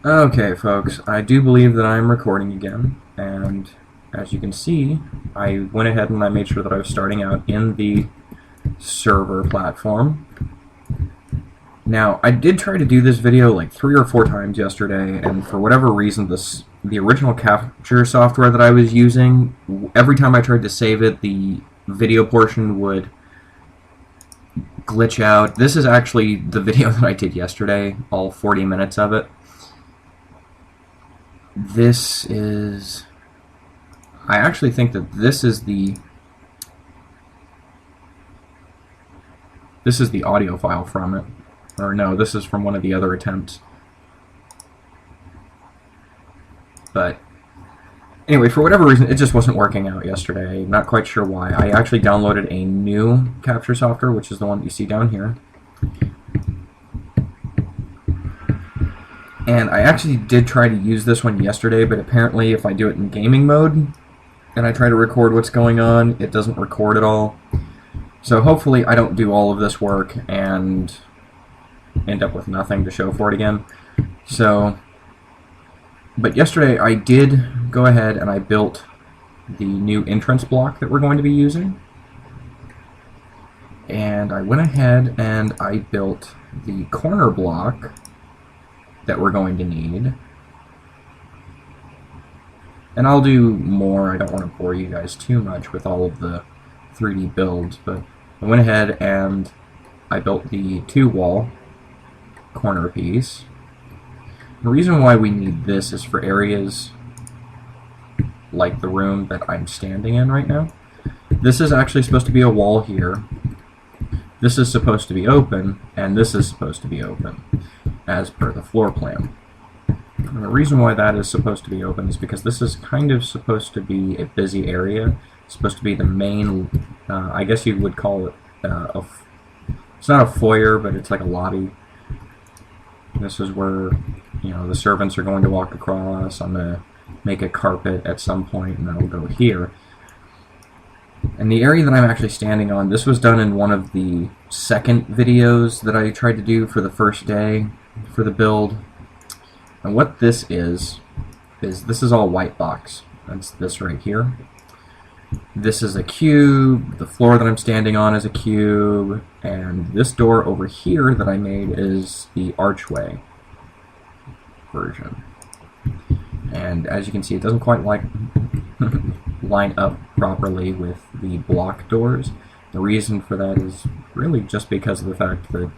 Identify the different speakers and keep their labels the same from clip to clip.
Speaker 1: Okay, folks, I do believe that I'm recording again, and as you can see, I went ahead and I made sure that I was starting out in the server platform. Now, I did try to do this video like 3 or 4 times yesterday, and for whatever reason, the original capture software that I was using, every time I tried to save it, the video portion would glitch out. This is actually the video that I did yesterday, all 40 minutes of it. This is... I actually think that this is the audio file from it. Or no, this is from one of the other attempts. But anyway, for whatever reason, it just wasn't working out yesterday. Not quite sure why. I actually downloaded a new capture software, which is the one that you see down here. And I actually did try to use this one yesterday, but apparently if I do it in gaming mode and I try to record what's going on, it doesn't record at all. So hopefully I don't do all of this work and end up with nothing to show for it again. But yesterday I did go ahead and I built the new entrance block that we're going to be using. And I went ahead and I built the corner block that we're going to need. And I'll do more. I don't want to bore you guys too much with all of the 3D builds, but I went ahead and I built the 2-wall corner piece. The reason why we need this is for areas like the room that I'm standing in right now. This is actually supposed to be a wall here. This is supposed to be open, and this is supposed to be open, as per the floor plan. And the reason why that is supposed to be open is because this is kind of supposed to be a busy area. It's supposed to be the main, I guess you would call it, it's not a foyer, but it's like a lobby. This is where, you know, the servants are going to walk across. I'm going to make a carpet at some point, and that'll go here. And the area that I'm actually standing on, this was done in one of the second videos that I tried to do for the first day for the build. And what this is this is all white box. That's this right here. This is a cube, the floor that I'm standing on is a cube, and this door over here that I made is the archway version. And as you can see, it doesn't quite line up properly with the block doors. The reason for that is really just because of the fact that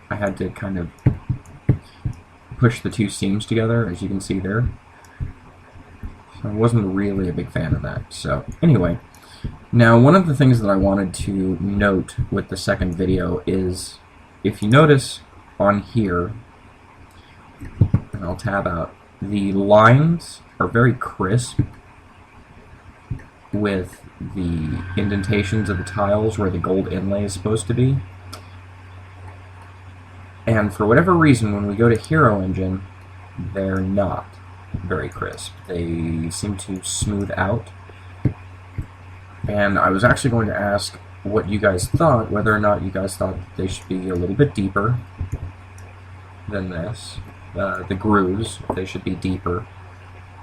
Speaker 1: I had to kind of push the two seams together, as you can see there. So I wasn't really a big fan of that. So anyway, now one of the things that I wanted to note with the second video is, if you notice on here, and I'll tab out, the lines are very crisp with the indentations of the tiles where the gold inlay is supposed to be. And for whatever reason, when we go to Hero Engine, they're not very crisp. They seem to smooth out. And I was actually going to ask what you guys thought, whether or not you guys thought that they should be a little bit deeper than this. The grooves, if they should be deeper,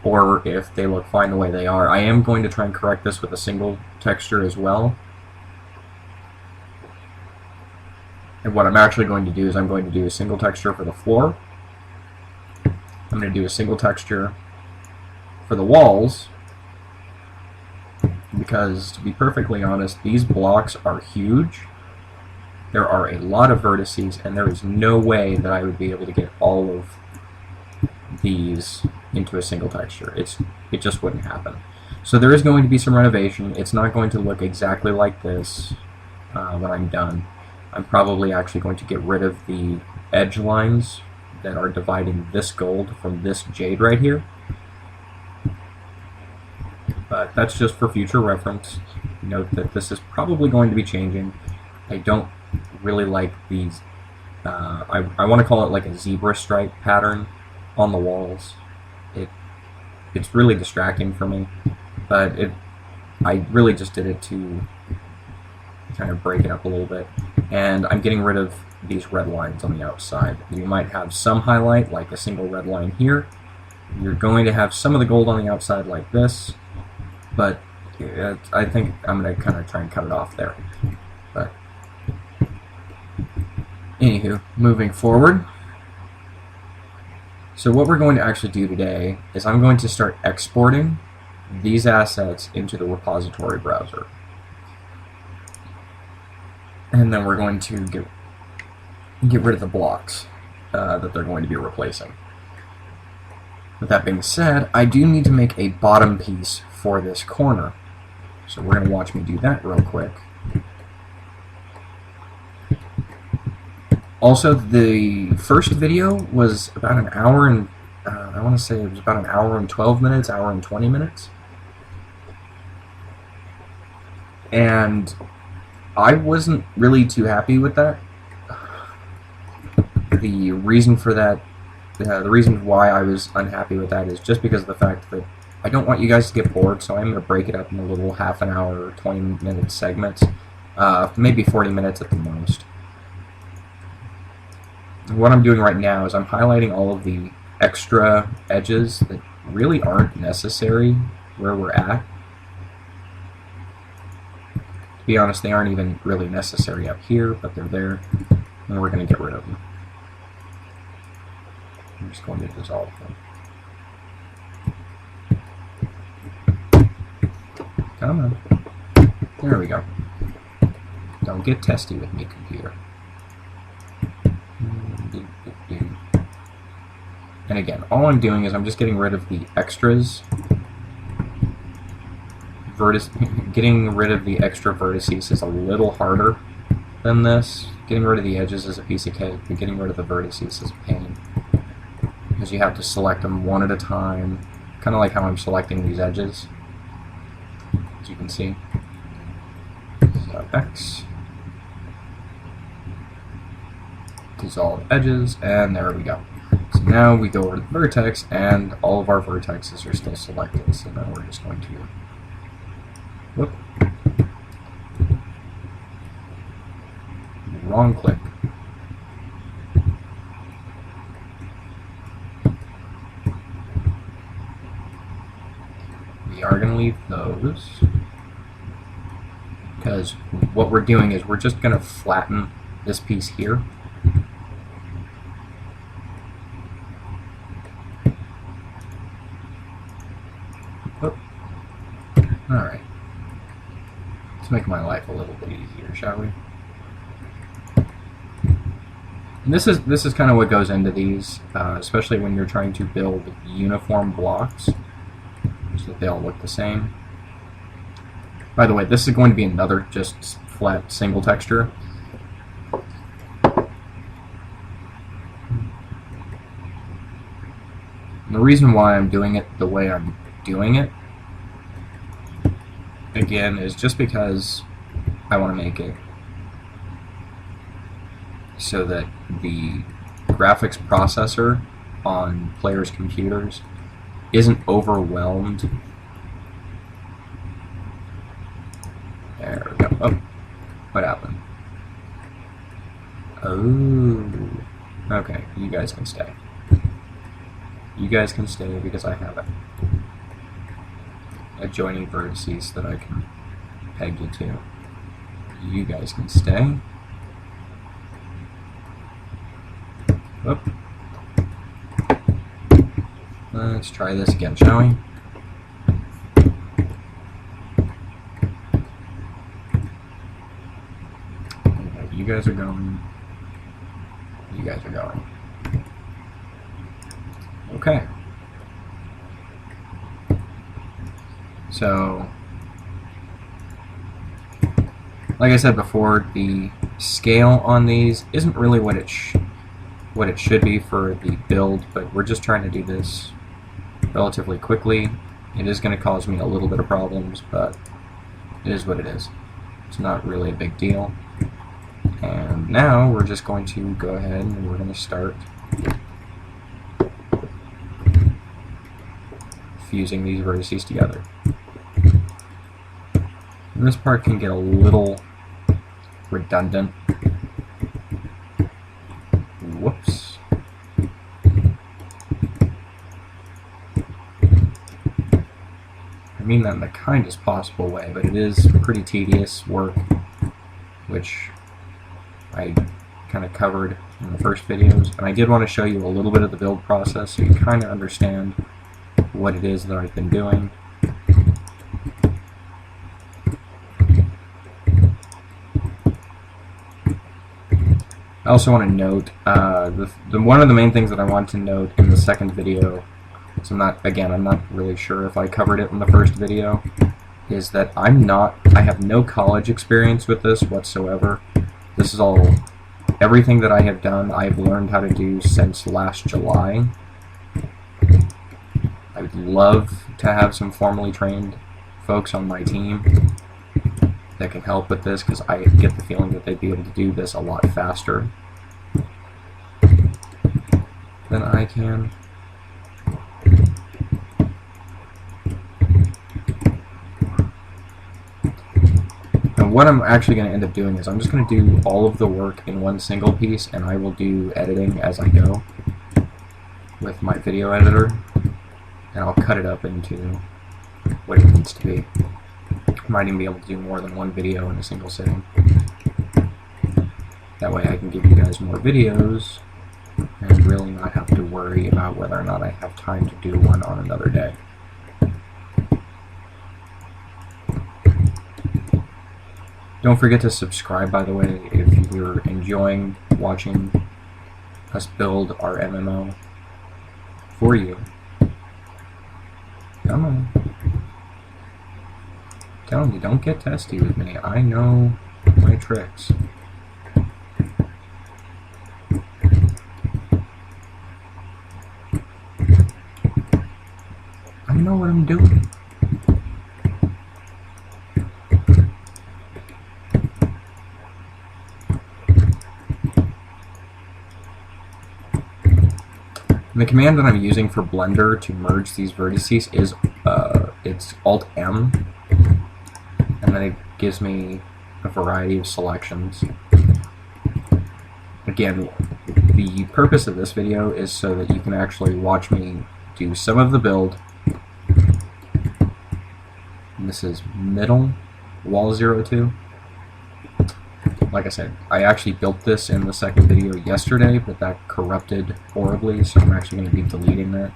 Speaker 1: or if they look fine the way they are. I am going to try and correct this with a single texture as well. And what I'm actually going to do is I'm going to do a single texture for the floor. I'm going to do a single texture for the walls, because to be perfectly honest, these blocks are huge. There are a lot of vertices, and there is no way that I would be able to get all of these into a single texture. It just wouldn't happen. So there is going to be some renovation. It's not going to look exactly like this when I'm done. I'm probably actually going to get rid of the edge lines that are dividing this gold from this jade right here. But that's just for future reference. Note that this is probably going to be changing. I don't really like these, I want to call it like a zebra stripe pattern on the walls. It's really distracting for me, but I really just did it to kind of break it up a little bit. And I'm getting rid of these red lines on the outside. You might have some highlight, like a single red line here. You're going to have some of the gold on the outside like this, but I think I'm going to kind of try and cut it off there. But anywho, moving forward. So what we're going to actually do today is I'm going to start exporting these assets into the repository browser. And then we're going to get rid of the blocks that they're going to be replacing. With that being said, I do need to make a bottom piece for this corner. So we're going to watch me do that real quick. Also, the first video was about an hour and, I want to say it was about an hour and 12 minutes, hour and 20 minutes. And I wasn't really too happy with that. The reason for that, the reason why I was unhappy with that is just because of the fact that I don't want you guys to get bored, so I'm going to break it up in little half an hour or 20-minute segments, maybe 40 minutes at the most. What I'm doing right now is I'm highlighting all of the extra edges that really aren't necessary where we're at. To be honest, they aren't even really necessary up here, but they're there, and we're going to get rid of them. I'm just going to dissolve them. Come on. There we go. Don't get testy with me, computer. And again, all I'm doing is I'm just getting rid of the extras. Getting rid of the extra vertices is a little harder than this. Getting rid of the edges is a piece of cake, but getting rid of the vertices is a pain. Because you have to select them one at a time, kind of like how I'm selecting these edges, as you can see. So X, dissolve edges, and there we go. So now we go over to the vertex, and all of our vertexes are still selected, so now we're just going to whoop. Wrong click. We are going to leave those, because what we're doing is we're just going to flatten this piece here. Alright. Let's make my life a little bit easier, shall we? And this is kind of what goes into these, especially when you're trying to build uniform blocks, so that they all look the same. By the way, this is going to be another just flat single texture. And the reason why I'm doing it the way I'm doing it, again, is just because I want to make it so that the graphics processor on players' computers isn't overwhelmed. There we go. Oh, what happened? Oh, okay, you guys can stay. You guys can stay because I have adjoining vertices that I can peg you to. You guys can stay. Whoop. Let's try this again, shall we? Okay, you guys are going. You guys are going. Okay. So, like I said before, the scale on these isn't really what it should be for the build, but we're just trying to do this relatively quickly. It is going to cause me a little bit of problems, but it is what it is. It's not really a big deal. And now we're just going to go ahead and we're going to start fusing these vertices together. And this part can get a little redundant, mean that in the kindest possible way, but it is pretty tedious work, which I kind of covered in the first videos, and I did want to show you a little bit of the build process so you kind of understand what it is that I've been doing. I also want to note, one of the main things that I want to note in the second video, so I'm not really sure if I covered it in the first video, is that I have no college experience with this whatsoever. This is everything that I have done, I've learned how to do since last July. I would love to have some formally trained folks on my team that can help with this, because I get the feeling that they'd be able to do this a lot faster than I can. And what I'm actually going to end up doing is I'm just going to do all of the work in one single piece, and I will do editing as I go with my video editor, and I'll cut it up into what it needs to be. I might even be able to do more than one video in a single sitting. That way I can give you guys more videos and really not have to worry about whether or not I have time to do one on another day. Don't forget to subscribe, by the way, if you're enjoying watching us build our MMO for you. Come on. Telling you, don't get testy with me. I know my tricks. I know what I'm doing. The command that I'm using for Blender to merge these vertices is it's Alt-M, and then it gives me a variety of selections. Again, the purpose of this video is so that you can actually watch me do some of the build. And this is middle, wall 02. Like I said, I actually built this in the second video yesterday, but that corrupted horribly, so I'm actually going to be deleting that.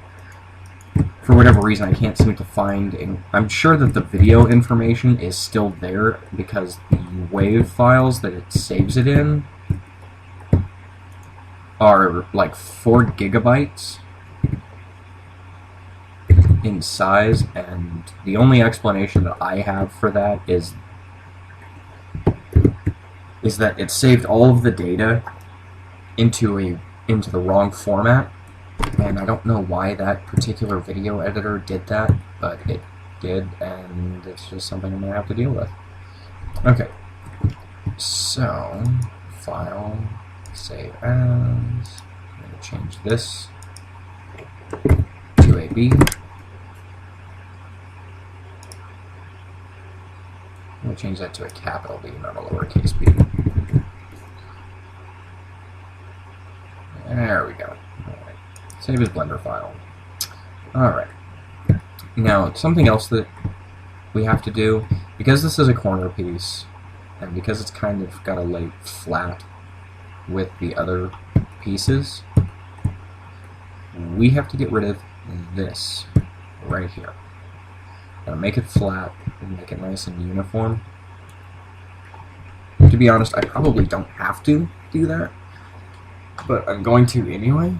Speaker 1: For whatever reason, I can't seem to find... I'm sure that the video information is still there, because the WAV files that it saves it in are like 4 gigabytes in size, and the only explanation that I have for that is that it saved all of the data into the wrong format, and I don't know why that particular video editor did that, but it did, and it's just something I'm going to have to deal with. Okay, so file, save as, I'm going to change this to a B. I'm going to change that to a capital B, not a lowercase b. There we go. Alright. Save as Blender file. Alright. Now, something else that we have to do, because this is a corner piece, and because it's kind of got to lay flat with the other pieces, we have to get rid of this right here. Now, make it flat and make it nice and uniform. To be honest, I probably don't have to do that, but I'm going to anyway,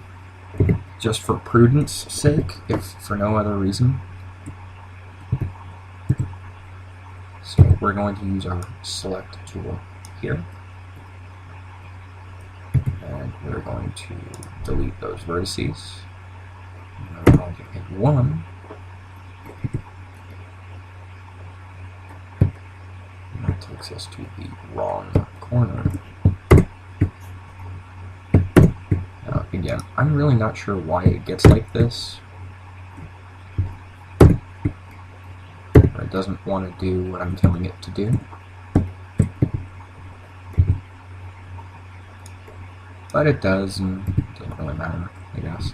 Speaker 1: just for prudence sake, if for no other reason. So we're going to use our select tool here, and we're going to delete those vertices. And we're going to pick one. And that takes us to the wrong corner. Now, again, I'm really not sure why it gets like this. Or it doesn't want to do what I'm telling it to do. But it does, and it doesn't really matter, I guess.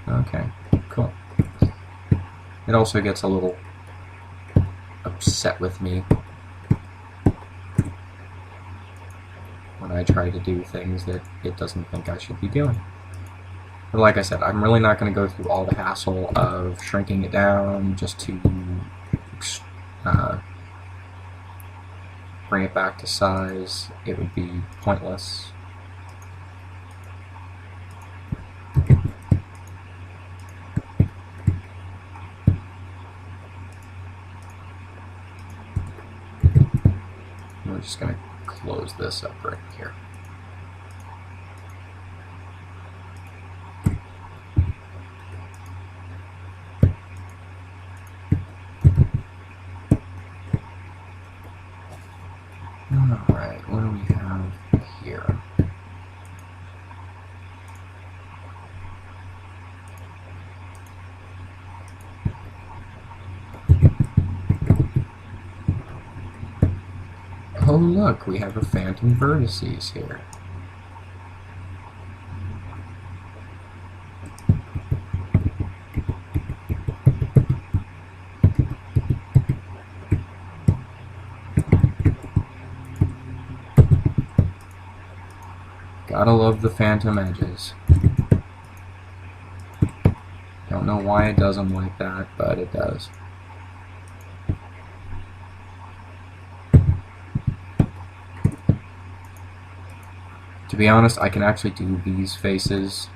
Speaker 1: Okay, cool. It also gets a little upset with me when I try to do things that it doesn't think I should be doing. But like I said, I'm really not going to go through all the hassle of shrinking it down just to bring it back to size. It would be pointless. We're just going to close this up right here. Alright, what do we have here? Oh look, we have a phantom vertices here. Gotta love the phantom edges. Don't know why it does them like that, but it does. To be honest, I can actually do these faces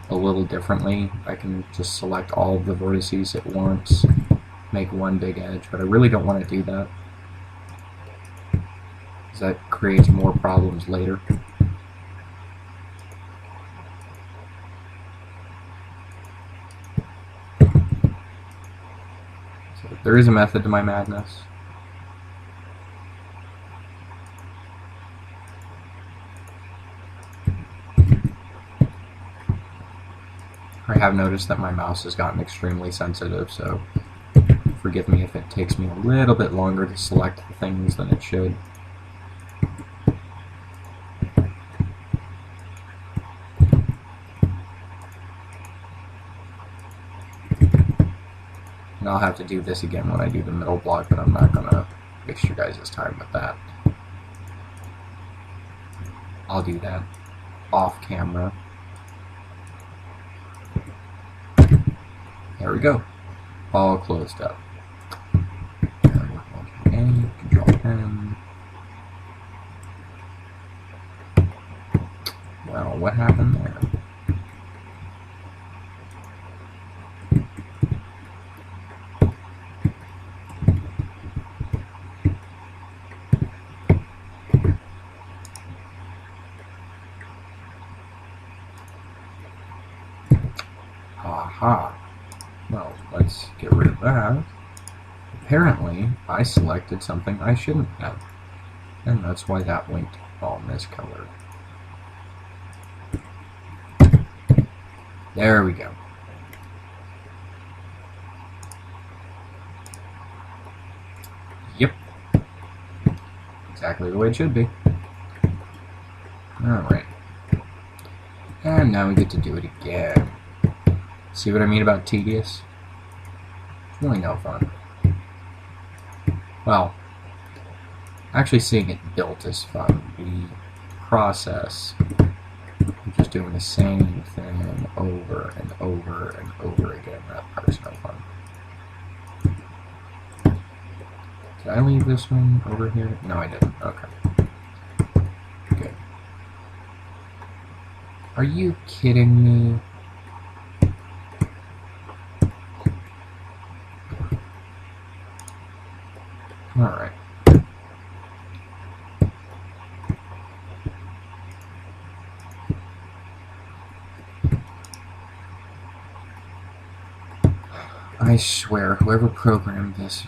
Speaker 1: a little differently. I can just select all of the vertices at once, make one big edge, but I really don't want to do that, because that creates more problems later. So there is a method to my madness. I have noticed that my mouse has gotten extremely sensitive, so forgive me if it takes me a little bit longer to select the things than it should. And I'll have to do this again when I do the middle block, but I'm not going to waste your guys' time with that. I'll do that off camera. There we go. All closed up. Control-N. Well, what happened there? Aha. Well, let's get rid of that. Apparently, I selected something I shouldn't have, and that's why that went all miscolored. There we go. Yep. Exactly the way it should be. Alright. And now we get to do it again. See what I mean about tedious? It's really no fun. Well, actually seeing it built is fun. The process of just doing the same thing over and over and over again, that part's no fun. Did I leave this one over here? No, I didn't. Okay. Good. Are you kidding me? Alright. I swear, whoever programmed this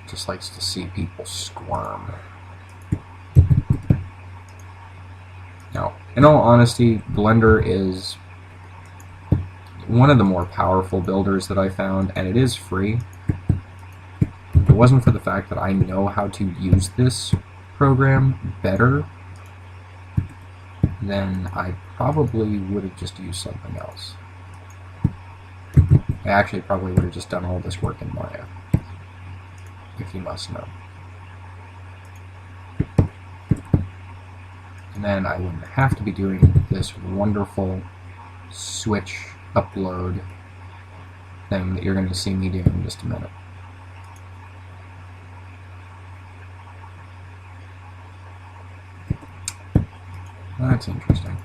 Speaker 1: just likes to see people squirm. Now, in all honesty, Blender is one of the more powerful builders that I found, and it is free. If it wasn't for the fact that I know how to use this program better, then I probably would have just used something else. I actually probably would have just done all this work in Maya. if you must know. And then I wouldn't have to be doing this wonderful switch upload thing that you're going to see me do in just a minute. That's interesting.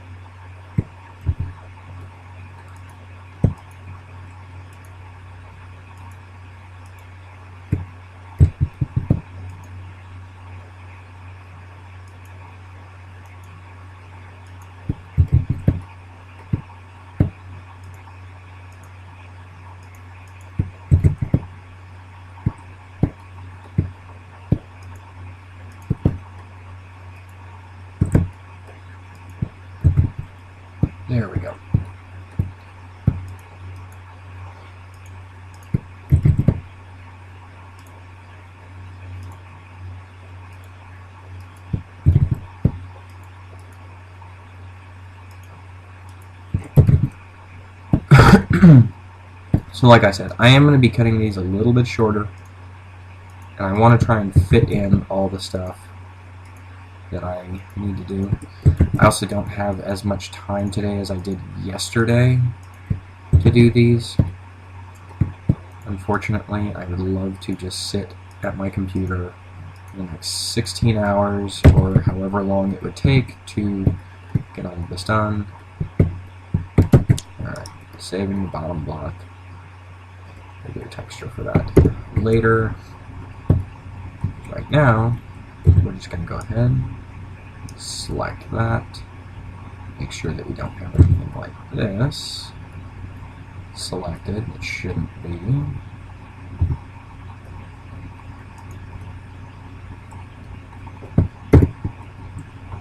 Speaker 1: There we go. So like I said, I am going to be cutting these a little bit shorter, and I want to try and fit in all the stuff that I need to do. I also don't have as much time today as I did yesterday to do these. Unfortunately, I would love to just sit at my computer for the next 16 hours or however long it would take to get all of this done. Alright, saving the bottom block. I'll do a texture for that later. Right now, we're just going to go ahead, select that, make sure that we don't have anything like this selected. It shouldn't be.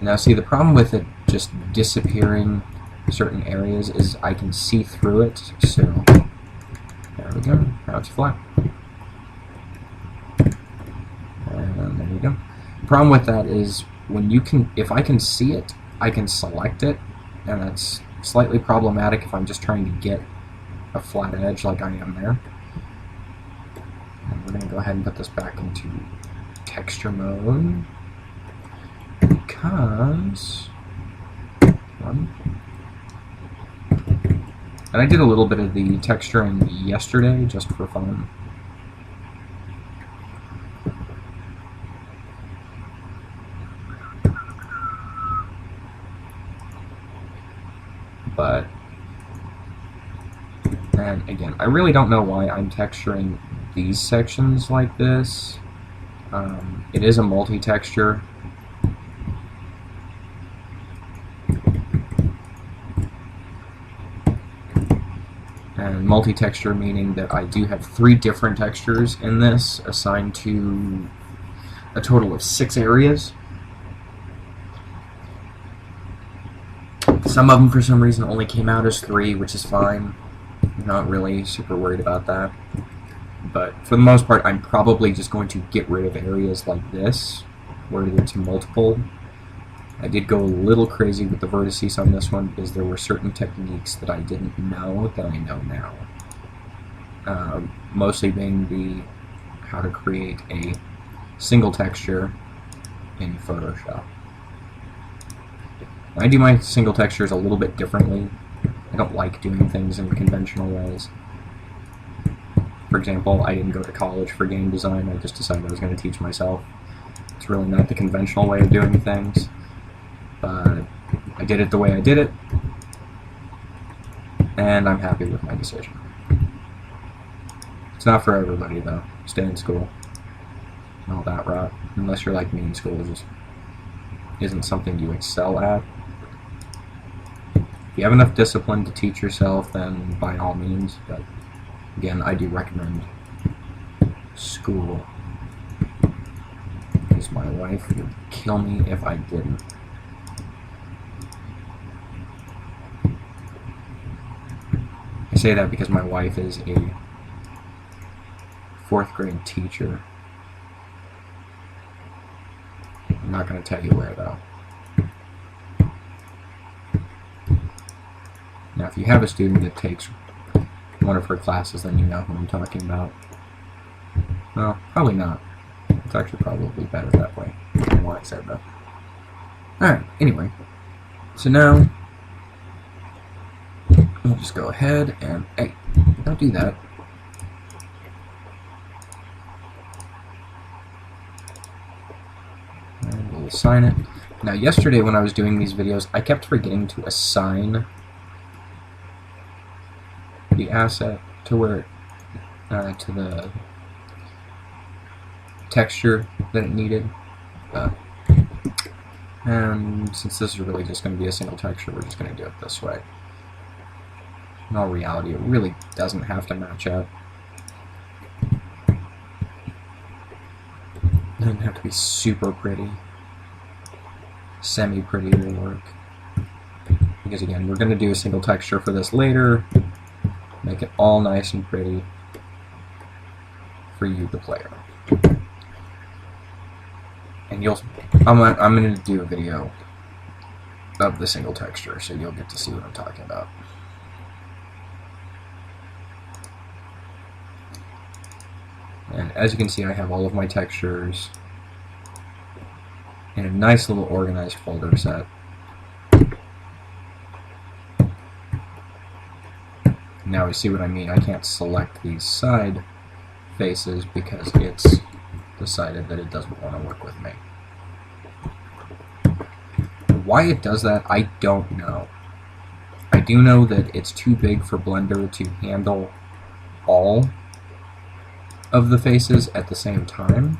Speaker 1: Now see, the problem with it just disappearing certain areas is I can see through it, so there we go, now it's flat. And there you go. The problem with that is when you can, if I can see it, I can select it, and that's slightly problematic if I'm just trying to get a flat edge like I am there. And we're going to go ahead and put this back into texture mode because and I did a little bit of the texturing yesterday just for fun. But, and again, I really don't know why I'm texturing these sections like this. It is a multi-texture. And multi-texture meaning that I do have 3 different textures in this, assigned to a total of 6 areas. Some of them, for some reason, only came out as 3, which is fine. I'm not really super worried about that. But for the most part, I'm probably just going to get rid of areas like this, where it's multiple. I did go a little crazy with the vertices on this one because there were certain techniques that I didn't know that I know now. Mostly being the how to create a single texture in Photoshop. I do my single textures a little bit differently. I don't like doing things in conventional ways. For example, I didn't go to college for game design. I just decided I was going to teach myself. It's really not the conventional way of doing things. But I did it the way I did it, and I'm happy with my decision. It's not for everybody, though. Stay in school and all that rot. Unless you're like me in school, it just isn't something you excel at. If you have enough discipline to teach yourself, then by all means. But again, I do recommend school, because my wife would kill me if I didn't. I say that because my wife is a 4th grade teacher. I'm not going to tell you where, though. Now, if you have a student that takes one of her classes, then you know who I'm talking about. Well, probably not. It's actually probably better that way than what I said, though. Alright, anyway. So now, we'll just go ahead and... Hey, don't do that. And we'll assign it. Now, yesterday when I was doing these videos, I kept forgetting to assign the asset to where to the texture that it needed. And since this is really just going to be a single texture, we're just going to do it this way. In all reality, it really doesn't have to match up. It doesn't have to be super pretty. Semi-pretty will work. Because again, we're going to do a single texture for this later. Make it all nice and pretty for you, the player. And I'm going to do a video of the single texture, so you'll get to see what I'm talking about. And as you can see, I have all of my textures in a nice little organized folder set. Now we see what I mean. I can't select these side faces because it's decided that it doesn't want to work with me. Why it does that, I don't know. I do know that it's too big for Blender to handle all of the faces at the same time,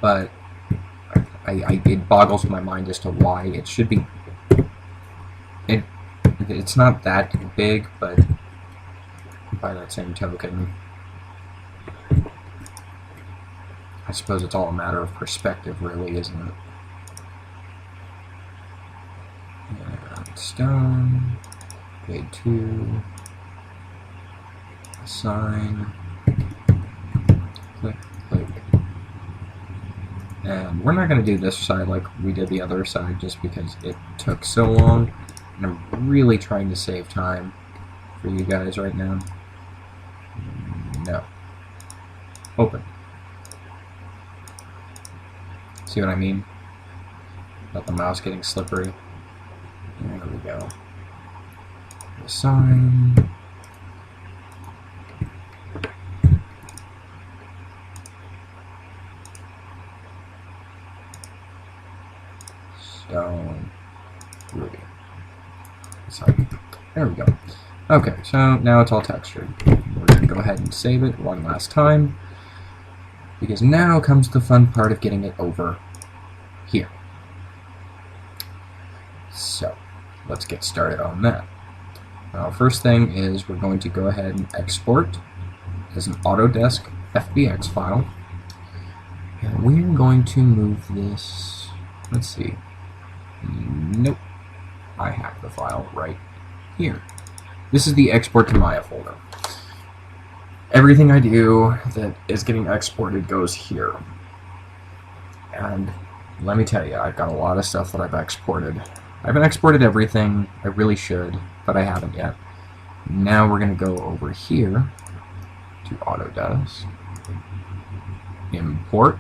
Speaker 1: but it boggles my mind as to why it should be. It's not that big, but by that same token, I suppose it's all a matter of perspective, really, isn't it? And stone, grade 2, assign, click, click. And we're not going to do this side like we did the other side just because it took so long, and I'm really trying to save time for you guys right now. No. Open. See what I mean? About the mouse getting slippery. There we go. Assign. Stone. Ruby. Assign. There we go. Okay, so now it's all textured. We're going to go ahead and save it one last time, because now comes the fun part of getting it over here. So, let's get started on that. Now, first thing is we're going to go ahead and export as an Autodesk FBX file. And we're going to move this, let's see, nope, I have the file right here. This is the export to Maya folder. Everything I do that is getting exported goes here. And let me tell you, I've got a lot of stuff that I've exported. I haven't exported everything. I really should, but I haven't yet. Now we're going to go over here to Autodesk, import,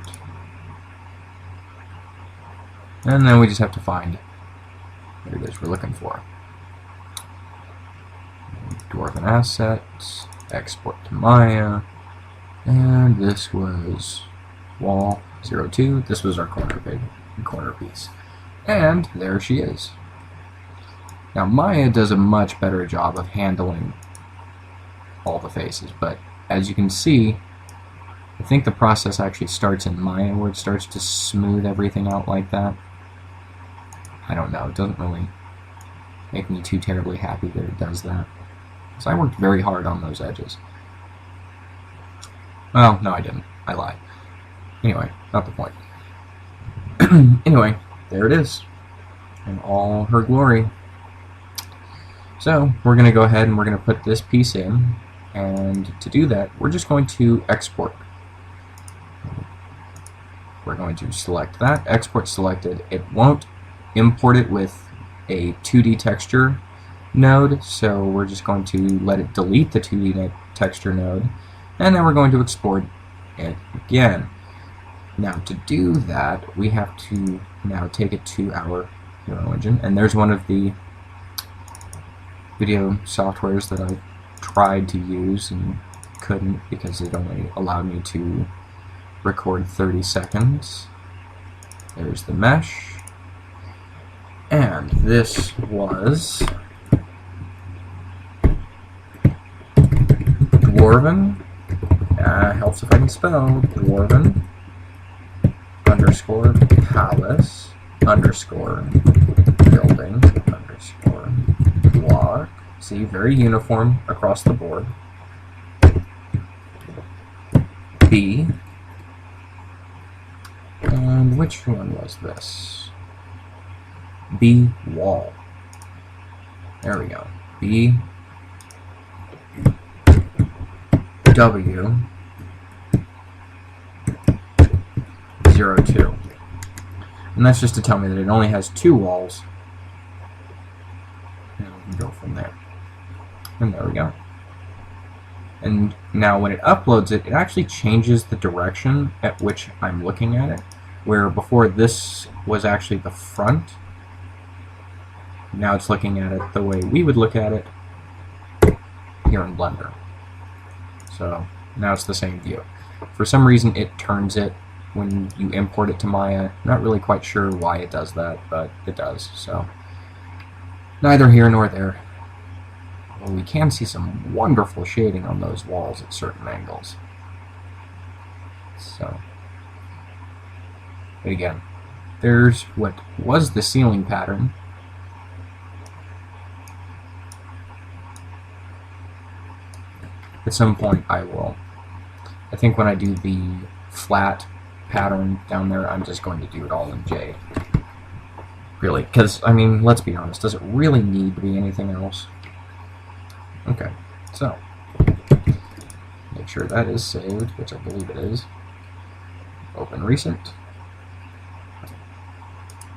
Speaker 1: and then we just have to find what it is we're looking for. Dwarven assets, export to Maya, and this was wall 02. This was our corner piece. And there she is. Now Maya does a much better job of handling all the faces, but as you can see, I think the process actually starts in Maya where it starts to smooth everything out like that. I don't know, it doesn't really make me too terribly happy that it does that. So I worked very hard on those edges. Well, no I didn't. I lied. Anyway, not the point. Anyway, there it is. In all her glory. So, we're going to go ahead and we're going to put this piece in. And to do that, we're just going to export. We're going to select that. Export selected. It won't import it with a 2D texture node, so we're just going to let it delete the 2D texture node, and then we're going to export it again. Now, to do that, we have to now take it to our Hero Engine, and there's one of the video softwares that I tried to use and couldn't because it only allowed me to record 30 seconds. There's the mesh, and this was Dwarven, helps if I can spell, Dwarven underscore palace underscore building underscore block. See, very uniform across the board. B. And which one was this? B wall. There we go. B W 02. And that's just to tell me that it only has 2 walls. And we can go from there. And there we go. And now when it uploads it, it actually changes the direction at which I'm looking at it. Where before this was actually the front, now it's looking at it the way we would look at it here in Blender. So now it's the same view. For some reason it turns it when you import it to Maya. Not really quite sure why it does that, but it does. So neither here nor there. Well, we can see some wonderful shading on those walls at certain angles. So, but again, there's what was the ceiling pattern. At some point I think when I do the flat pattern down there, I'm just going to do it all in J. Really, because, I mean, let's be honest, does it really need to be anything else? Okay, so, make sure that is saved, which I believe it is. Open Recent.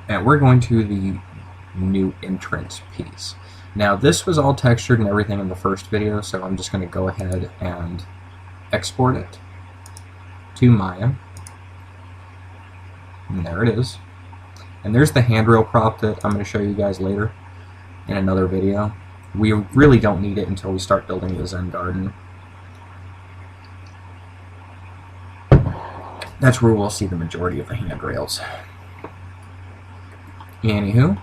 Speaker 1: And we're going to the new entrance piece. Now, this was all textured and everything in the first video, so I'm just going to go ahead and export it to Maya. And there it is. And there's the handrail prop that I'm going to show you guys later in another video. We really don't need it until we start building the Zen Garden. That's where we'll see the majority of the handrails. Anywho,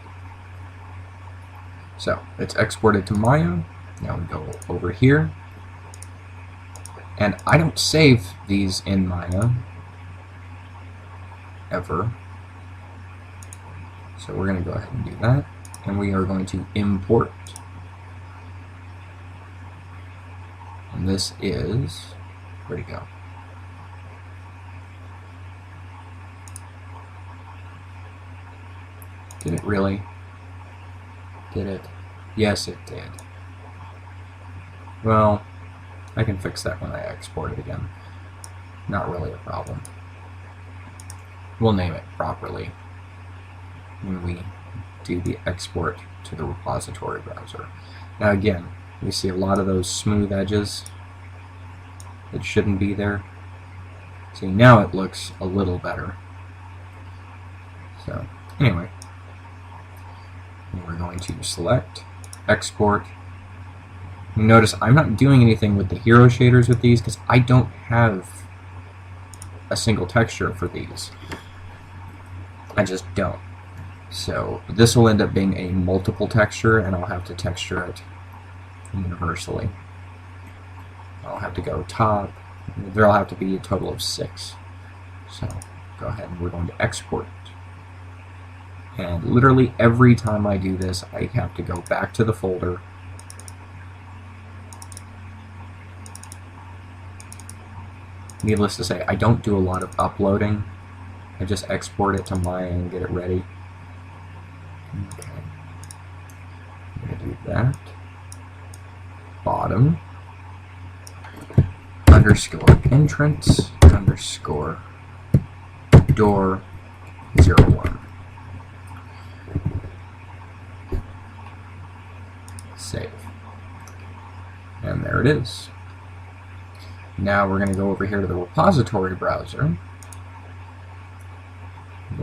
Speaker 1: so it's exported to Maya. Now we go over here. And I don't save these in Maya ever. So we're going to go ahead and do that. And we are going to import. And this is, where'd it go? Did it really? Did it? Yes, it did. Well, I can fix that when I export it again. Not really a problem. We'll name it properly when we do the export to the repository browser. Now again, we see a lot of those smooth edges that shouldn't be there. See, now it looks a little better. So, anyway, we're going to select, export. Notice I'm not doing anything with the hero shaders with these because I don't have a single texture for these. I just don't. So this will end up being a multiple texture, and I'll have to texture it universally. I'll have to go top. There'll have to be a total of 6. So go ahead and we're going to export it. And literally every time I do this, I have to go back to the folder. Needless to say, I don't do a lot of uploading. I just export it to Maya and get it ready. Okay. I'm going to do that. Bottom. Underscore entrance. Underscore door 01. Save. And there it is. Now we're going to go over here to the repository browser.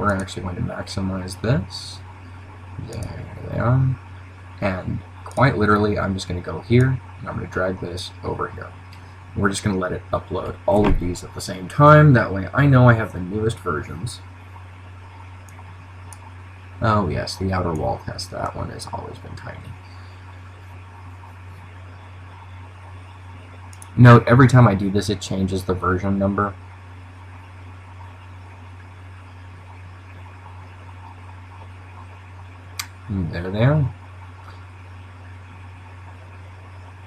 Speaker 1: we're actually going to maximize this. There they are. And quite literally, I'm just going to go here, and I'm going to drag this over here. We're just going to let it upload all of these at the same time. That way I know I have the newest versions. Oh yes, the outer wall test. That one has always been tiny. Note, every time I do this, it changes the version number. And there they are.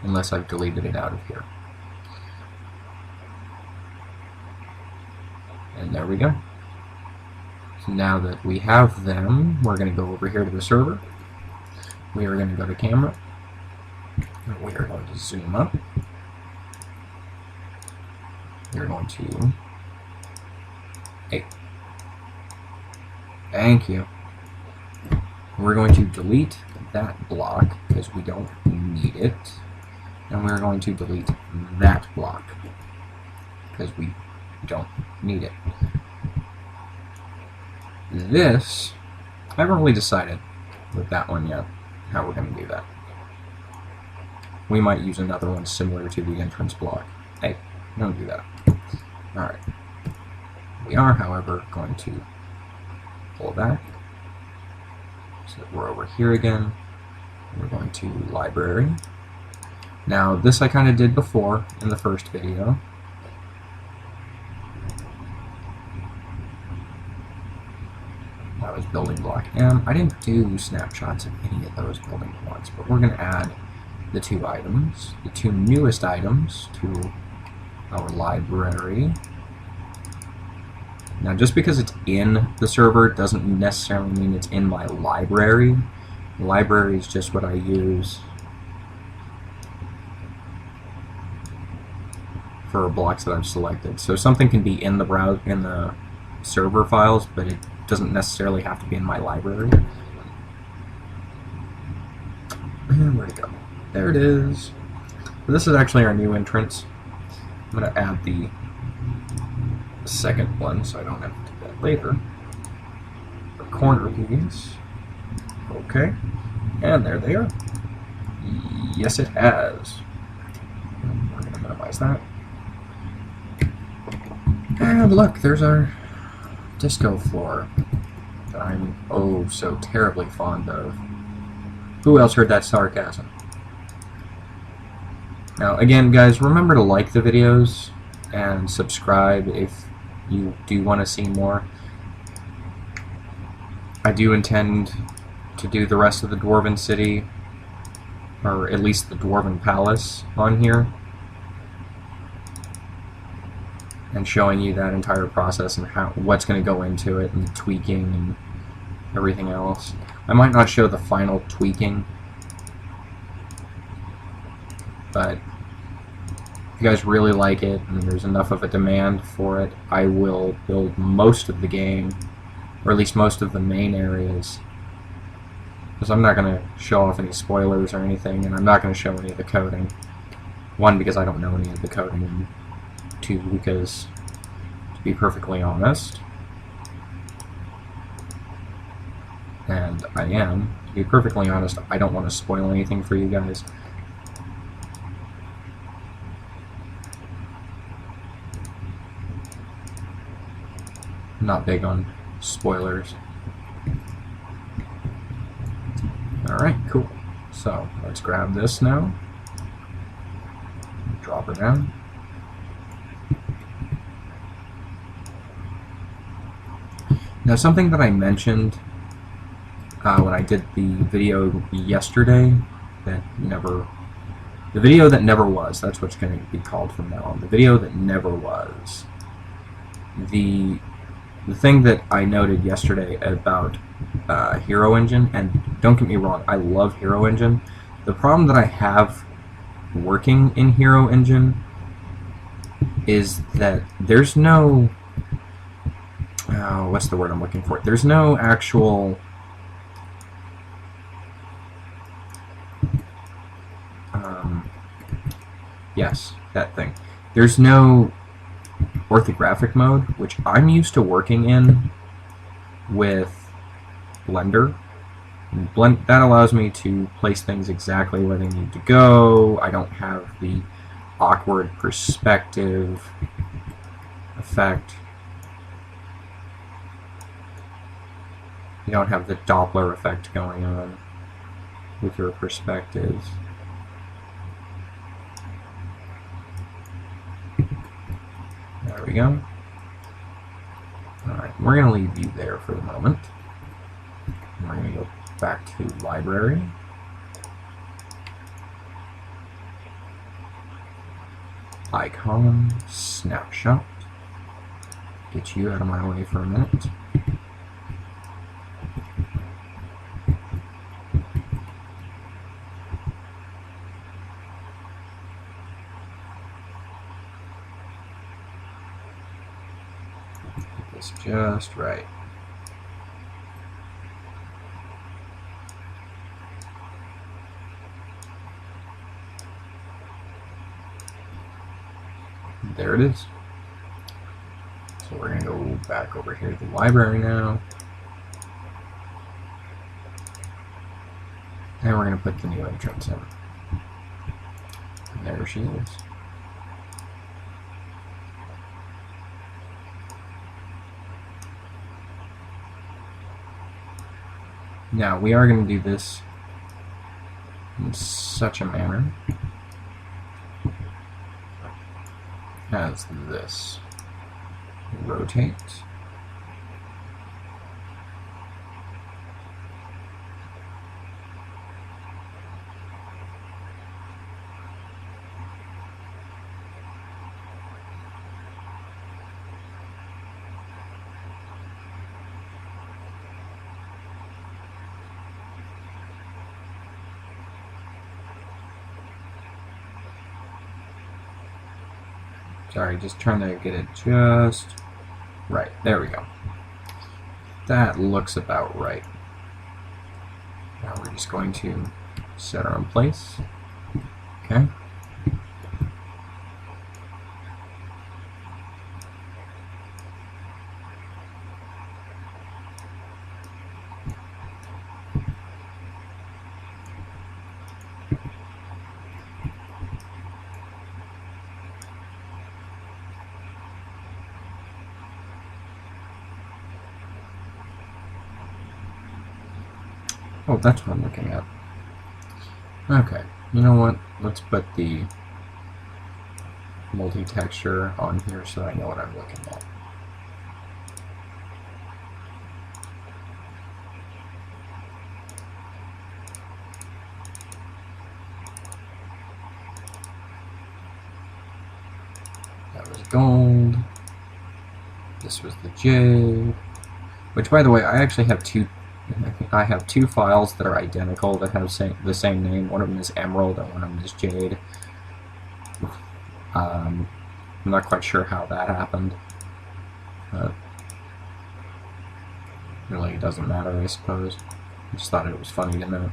Speaker 1: Unless I've deleted it out of here. And there we go. So now that we have them, we're going to go over here to the server. We are going to go to camera. And we are going to zoom up. We're going to... Hey. Thank you. We're going to delete that block because we don't need it. And we're going to delete that block because we don't need it. This, I haven't really decided with that one yet how we're going to do that. We might use another one similar to the entrance block. Hey, don't do that. Alright. We are, however, going to pull back so that we're over here again. We're going to library. Now, this I kind of did before in the first video. That was building block M. I didn't do snapshots of any of those building blocks, but we're going to add the two items, the two newest items to our library. Now, just because it's in the server doesn't necessarily mean it's in my library. The library is just what I use for blocks that I've selected. So something can be in the server files, but it doesn't necessarily have to be in my library. And where'd it go? There it is. So this is actually our new entrance. I'm going to add the second one so I don't have to do that later. The corner piece. Okay. And there they are. Yes, it has. We're going to minimize that. And look, there's our disco floor that I'm oh so terribly fond of. Who else heard that sarcasm? Now, again, guys, remember to like the videos and subscribe if you do want to see more. I do intend to do the rest of the Dwarven City, or at least the Dwarven Palace, on here, and showing you that entire process and what's going to go into it, and tweaking and everything else. I might not show the final tweaking, but if you guys really like it and there's enough of a demand for it, I will build most of the game, or at least most of the main areas, because I'm not going to show off any spoilers or anything, and I'm not going to show any of the coding. One, because I don't know any of the coding, and two, because, to be perfectly honest, and I am, to be perfectly honest, I don't want to spoil anything for you guys. I'm not big on spoilers. Alright, cool. So, let's grab this now. Drop her down. Now, something that I mentioned when I did the video yesterday that never... The video that never was. That's what's going to be called from now on. The video that never was. The thing that I noted yesterday about Hero Engine, and don't get me wrong, I love Hero Engine. The problem that I have working in Hero Engine is that there's no... what's the word I'm looking for? There's no actual... yes, that thing. There's no orthographic mode, which I'm used to working in with Blender. That allows me to place things exactly where they need to go. I don't have the awkward perspective effect. You don't have the Doppler effect going on with your perspectives. There we go. Alright, we're going to leave you there for the moment. We're going to go back to library. Icon, snapshot. Get you out of my way for a minute. Get this just right. There it is. So we're going to go back over here to the library now. And we're going to put the new entrance in. And there she is. Now, we are going to do this in such a manner as this. Rotate. Sorry, just trying to get it just right. There we go. That looks about right. Now we're just going to set her in place. Okay. Oh, that's what I'm looking at. Okay, you know what? Let's put the multi-texture on here so I know what I'm looking at. That was gold. This was the jade. Which, by the way, I actually have two files that are identical that have the same name. One of them is Emerald and one of them is Jade. I'm not quite sure how that happened. Really, it doesn't matter, I suppose. I just thought it was funny to know.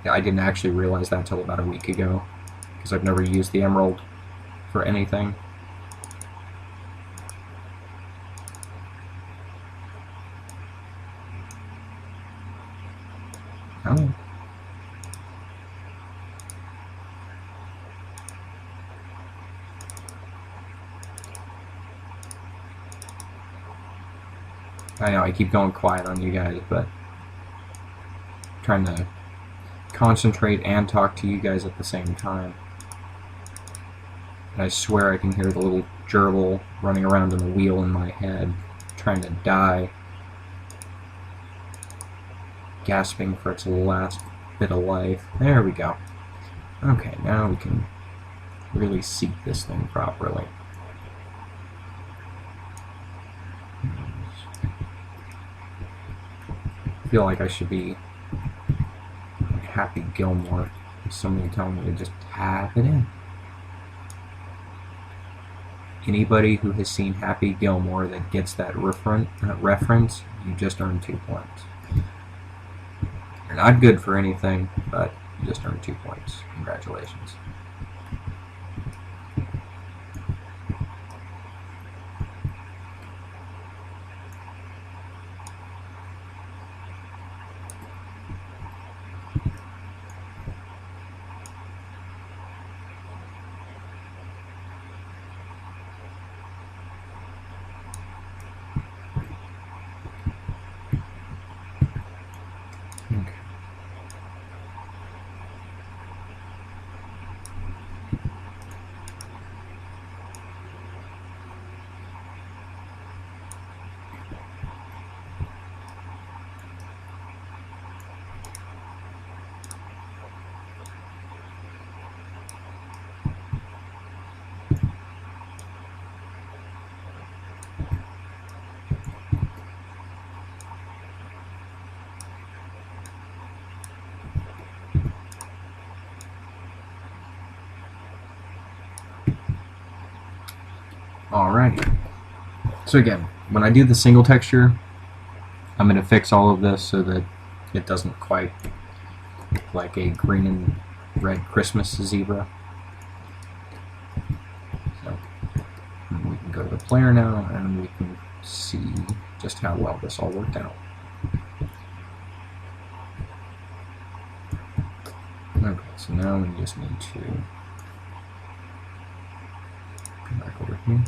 Speaker 1: Yeah, I didn't actually realize that until about a week ago, because I've never used the Emerald for anything. Oh. I know I keep going quiet on you guys, but I'm trying to concentrate and talk to you guys at the same time. And I swear I can hear the little gerbil running around in the wheel in my head, trying to die, gasping for its last bit of life. There we go. Okay, now we can really seek this thing properly. I feel like I should be like Happy Gilmore. Somebody telling me to just tap it in. Anybody who has seen Happy Gilmore that gets that reference, you just earned 2 points. You're not good for anything, but you just earned 2 points. Congratulations. Alrighty. So again, when I do the single texture, I'm going to fix all of this so that it doesn't quite look like a green and red Christmas zebra. So we can go to the player now and we can see just how well this all worked out. Okay, so now we just need to come back over here.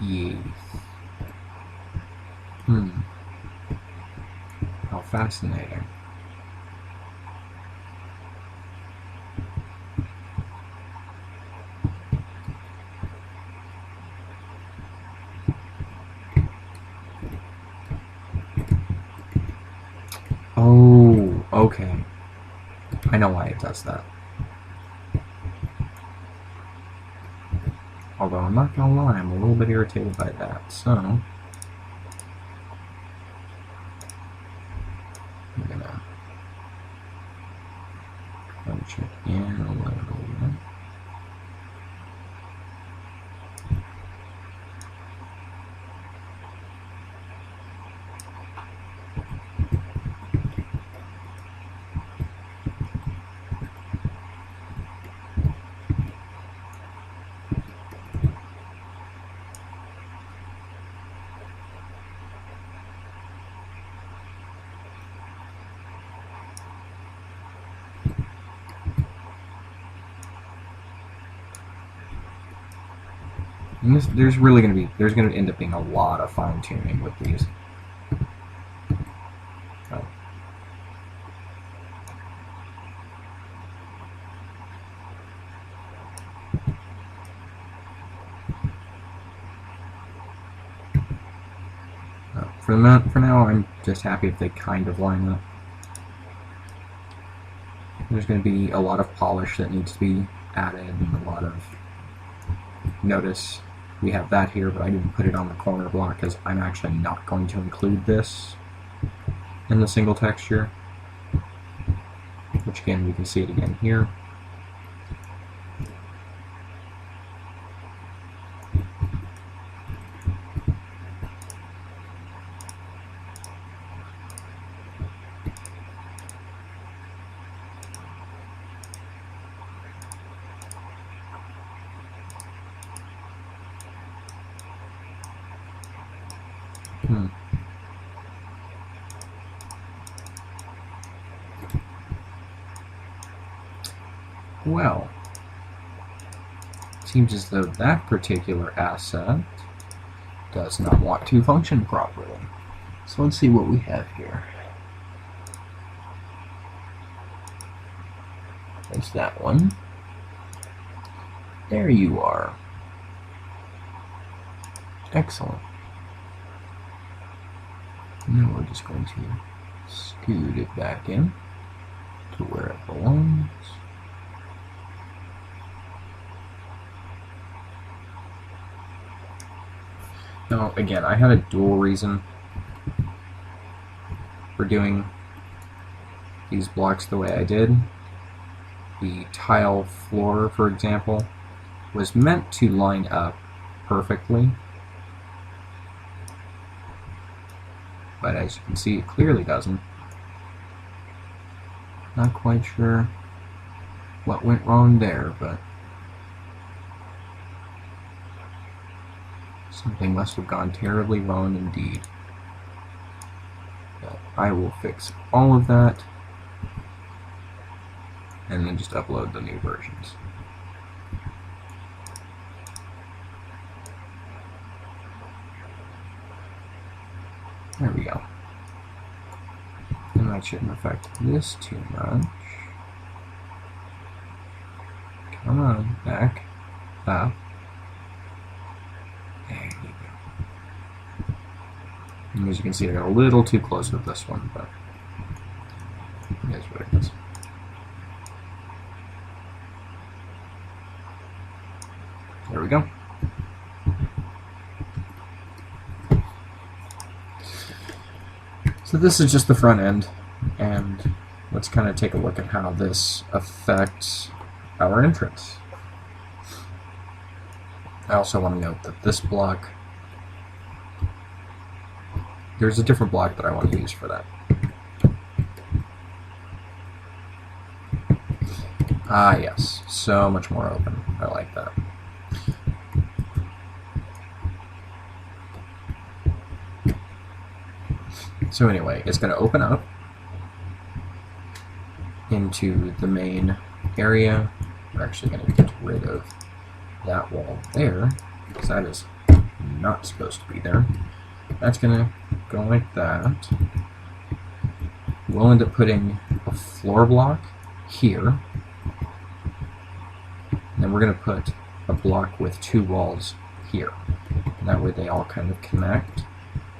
Speaker 1: Yes. How fascinating. Oh, okay. I know why it does that. Although I'm not gonna lie, I'm a little bit irritated by that, so I'm gonna punch it in a little bit. And there's going to end up being a lot of fine tuning with these. Oh. For now, I'm just happy if they kind of line up. There's going to be a lot of polish that needs to be added, and a lot of notice. We have that here, but I didn't put it on the corner block because I'm actually not going to include this in the single texture. Which again, we can see it again here. Well, seems as though that particular asset does not want to function properly. So let's see what we have here. There's that one. There you are. Excellent. Now we're just going to scoot it back in to where it belongs. Now, again, I had a dual reason for doing these blocks the way I did. The tile floor, for example, was meant to line up perfectly. But as you can see, it clearly doesn't. Not quite sure what went wrong there, but something must have gone terribly wrong indeed. But I will fix all of that and then just upload the new versions. There we go. And that shouldn't affect this too much. Come on, back, up. There you go. And as you can see, I got a little too close with this one, but it is what it is. There we go. So this is just the front end, and let's kind of take a look at how this affects our entrance. I also want to note that this block, there's a different block that I want to use for that. Ah yes, so much more open. I like that. So anyway, it's going to open up into the main area. We're actually going to get rid of that wall there, because that is not supposed to be there. That's going to go like that. We'll end up putting a floor block here. And then we're going to put a block with 2 walls here. And that way they all kind of connect.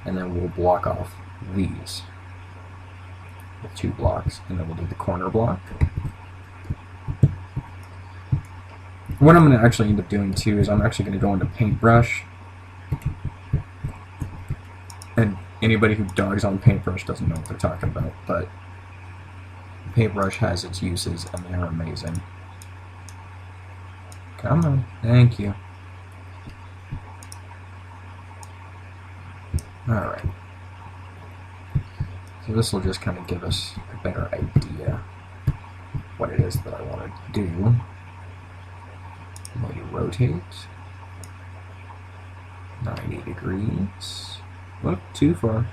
Speaker 1: And then we'll block off these with 2 blocks. And then we'll do the corner block. What I'm going to actually end up doing too is I'm actually going to go into Paintbrush. And anybody who dogs on Paintbrush doesn't know what they're talking about, but Paintbrush has its uses and they're amazing. Come on, thank you. Alright. So this will just kind of give us a better idea what it is that I want to do. Maybe rotate 90 degrees. Look, too far.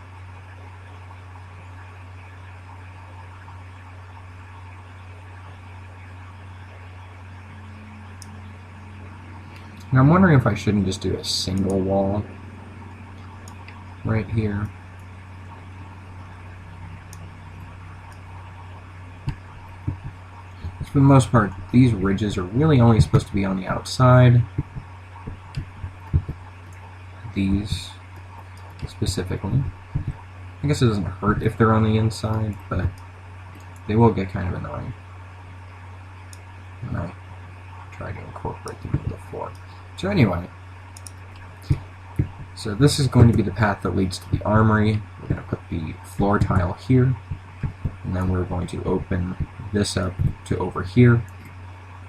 Speaker 1: And I'm wondering if I shouldn't just do a single wall right here. For the most part, these ridges are really only supposed to be on the outside. These specifically. I guess it doesn't hurt if they're on the inside, but they will get kind of annoying when I try to incorporate them into the floor. So anyway, so this is going to be the path that leads to the armory. We're going to put the floor tile here, and then we're going to open this up to over here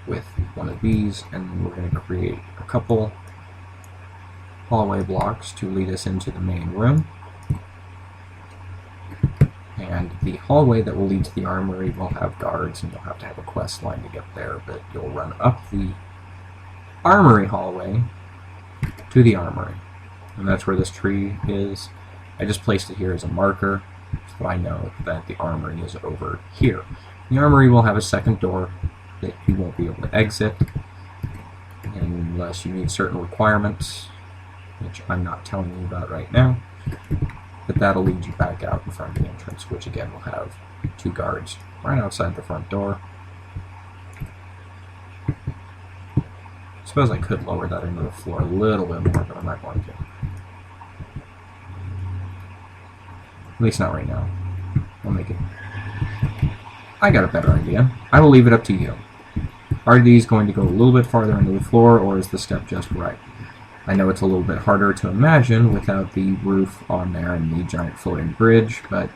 Speaker 1: with one of these, and we're going to create a couple hallway blocks to lead us into the main room. And the hallway that will lead to the armory will have guards, and you'll have to have a quest line to get there, but you'll run up the armory hallway to the armory. And that's where this tree is. I just placed it here as a marker, so I know that the armory is over here. The armory will have a second door that you won't be able to exit unless you meet certain requirements, which I'm not telling you about right now. But that'll lead you back out in front of the entrance, which again will have 2 guards right outside the front door. I suppose I could lower that into the floor a little bit more, but I'm not going to. At least not right now. I'll make it. I got a better idea. I will leave it up to you. Are these going to go a little bit farther into the floor, or is the step just right? I know it's a little bit harder to imagine without the roof on there and the giant floating bridge, but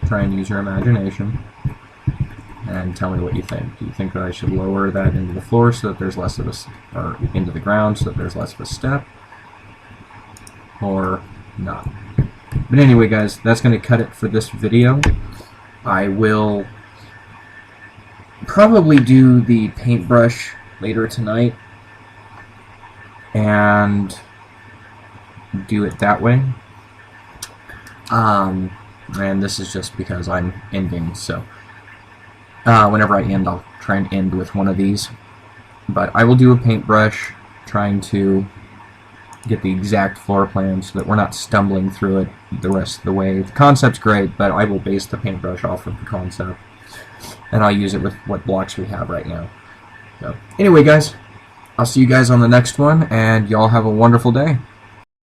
Speaker 1: try and use your imagination and tell me what you think. Do you think that I should lower that into the floor so that there's less of a, or into the ground so that there's less of a step, or not? But anyway, guys, that's going to cut it for this video. I will probably do the paintbrush later tonight and do it that way. And this is just because I'm ending, so whenever I end, I'll try and end with one of these. But I will do a paintbrush, trying to get the exact floor plan so that we're not stumbling through it the rest of the way. The concept's great, but I will base the paintbrush off of the concept, and I'll use it with what blocks we have right now. So anyway, guys, I'll see you guys on the next one, and y'all have a wonderful day.